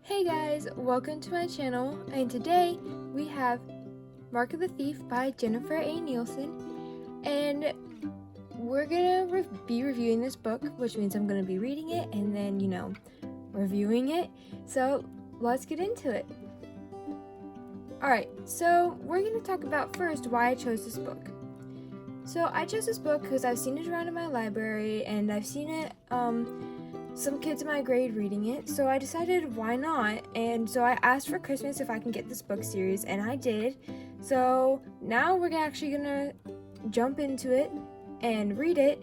Hey guys, welcome to my channel, and today we have Mark of the Thief by Jennifer A. Nielsen, and we're gonna be reviewing this book, which means I'm gonna be reading it and then, reviewing it. So let's get into it. Alright, so we're gonna talk about first why I chose this book. So I chose this book because I've seen it around in my library, and I've seen it, some kids in my grade reading it, so I decided why not, and so I asked for Christmas if I can get this book series, and I did. So now we're actually gonna jump into it and read it.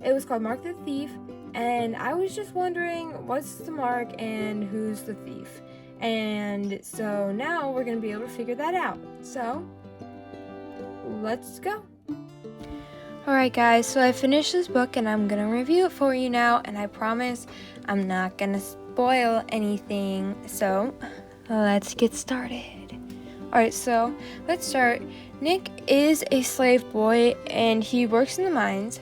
It was called Mark the Thief, and I was just wondering what's the mark and who's the thief, and so now we're gonna be able to figure that out. So let's go. Alright guys, so I finished this book and I'm gonna review it for you now, and I promise I'm not gonna spoil anything, so let's get started. Alright, so let's start. Nick is a slave boy and he works in the mines,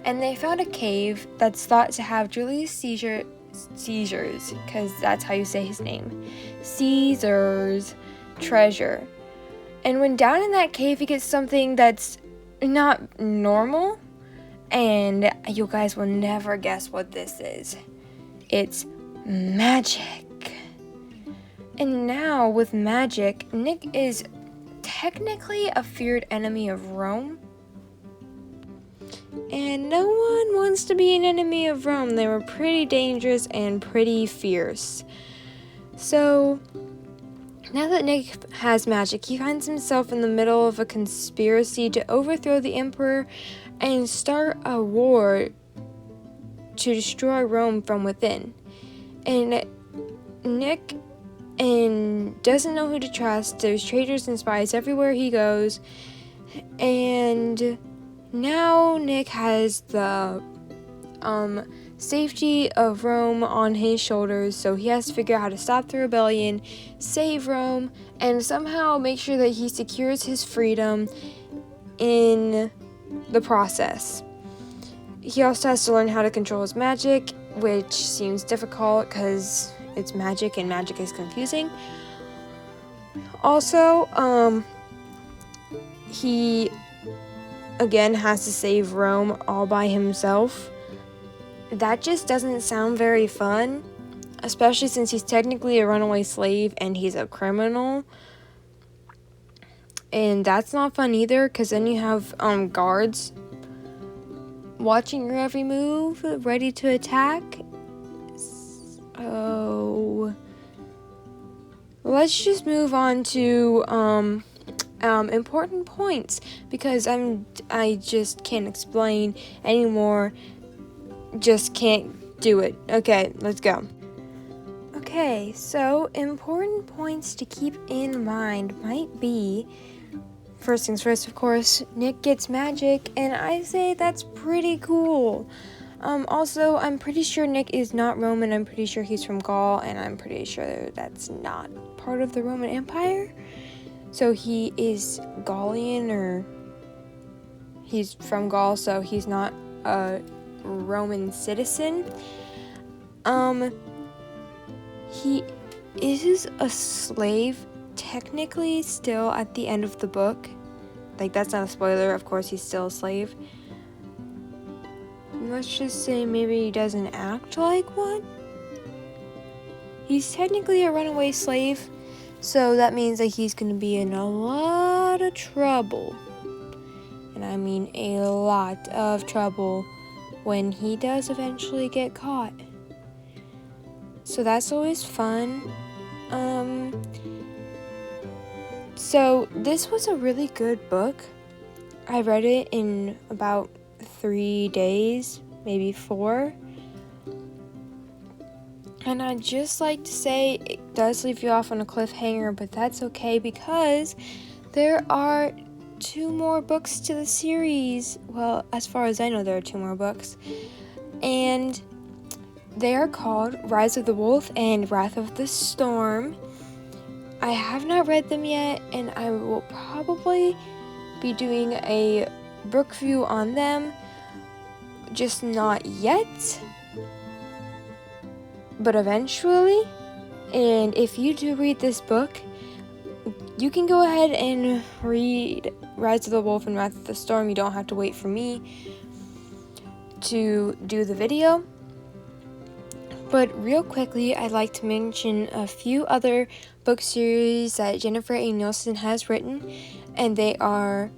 and they found a cave that's thought to have Julius Caesar's, because that's how you say his name, Caesar's treasure. And when down in that cave he gets something that's not normal, and you guys will never guess what this is. It's magic. And now with magic, Nick is technically a feared enemy of Rome, and no one wants to be an enemy of Rome. They were pretty dangerous and pretty fierce. So now that Nick has magic, he finds himself in the middle of a conspiracy to overthrow the emperor and start a war to destroy Rome from within. And Nick doesn't know who to trust. There's traitors and spies everywhere he goes. And now Nick has the safety of Rome on his shoulders, so he has to figure out how to stop the rebellion, save Rome, and somehow make sure that he secures his freedom in the process. He also has to learn how to control his magic, which seems difficult because it's magic and magic is confusing. Also, he again has to save Rome all by himself. That just doesn't sound very fun, especially since he's technically a runaway slave and he's a criminal. And that's not fun either, because then you have guards watching your every move, ready to attack. So let's just move on to important points, because I just can't explain anymore. Just can't do it. Okay, let's go. Okay, so important points to keep in mind might be, first things first, of course, Nick gets magic, and I say that's pretty cool. Also, I'm pretty sure Nick is not Roman. I'm pretty sure he's from Gaul, and I'm pretty sure that's not part of the Roman Empire. So he is Gallian, or he's from Gaul, so he's not a Roman citizen. He is a slave technically still at the end of the book. Like, that's not a spoiler, of course he's still a slave. Let's just say maybe he doesn't act like one. He's technically a runaway slave, so that means that he's gonna be in a lot of trouble. And I mean a lot of trouble when he does eventually get caught. So that's always fun. So this was a really good book. I read it in about 3 days, maybe 4. And I'd just like to say it does leave you off on a cliffhanger, but that's okay, because there are 2 more books to the series. Well, as far as I know, there are 2 more books. And they are called Rise of the Wolf and Wrath of the Storm. I have not read them yet, and I will probably be doing a book review on them, just not yet, but eventually. And if you do read this book, you can go ahead and read Rise of the Wolf and Wrath of the Storm. You don't have to wait for me to do the video. But real quickly, I'd like to mention a few other book series that Jennifer A. Nielsen has written, and they are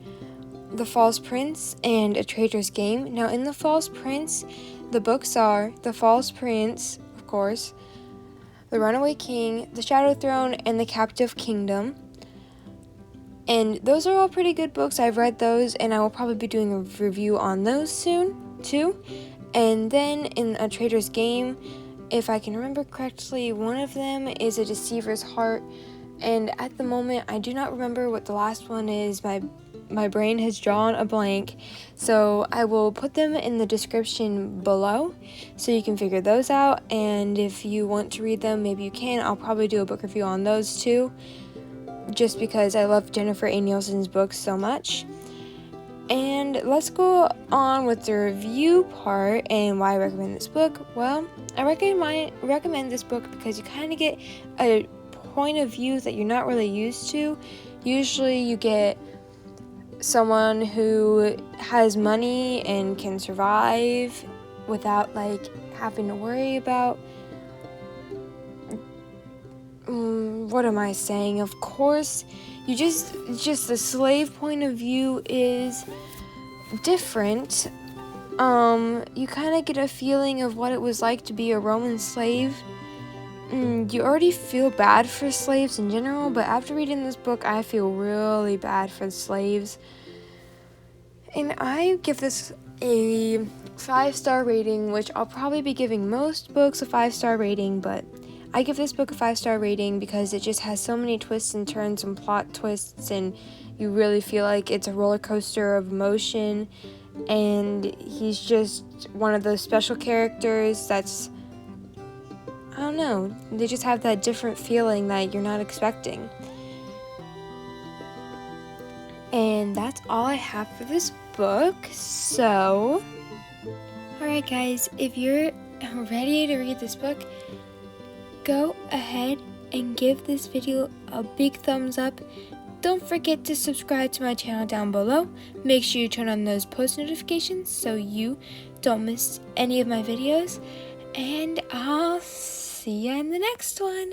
The False Prince and A Traitor's Game. Now, in The False Prince, the books are The False Prince, of course, The Runaway King, The Shadow Throne, and The Captive Kingdom. And those are all pretty good books. I've read those, and I will probably be doing a review on those soon, too. And then in A Traitor's Game, if I can remember correctly, one of them is A Deceivers Heart. And at the moment, I do not remember what the last one is. My brain has drawn a blank. So I will put them in the description below so you can figure those out. And if you want to read them, maybe you can. I'll probably do a book review on those too, just because I love Jennifer A. Nielsen's books so much. And let's go on with the review part and why I recommend this book. Well, I recommend this book because you kind of get a point of view that you're not really used to. Usually you get someone who has money and can survive without having to worry about what am I saying? Of course, just the slave point of view is different. You kind of get a feeling of what it was like to be a Roman slave. You already feel bad for slaves in general, but after reading this book, I feel really bad for the slaves. And I give this a 5-star rating, which I'll probably be giving most books a 5-star rating, but I give this book a 5-star rating because it just has so many twists and turns and plot twists, and you really feel like it's a roller coaster of emotion. And he's just one of those special characters that's, I don't know, they just have that different feeling that you're not expecting. And that's all I have for this book. So, alright guys, if you're ready to read this book, go ahead and give this video a big thumbs up. Don't forget to subscribe to my channel down below. Make sure you turn on those post notifications so you don't miss any of my videos. And I'll see you in the next one.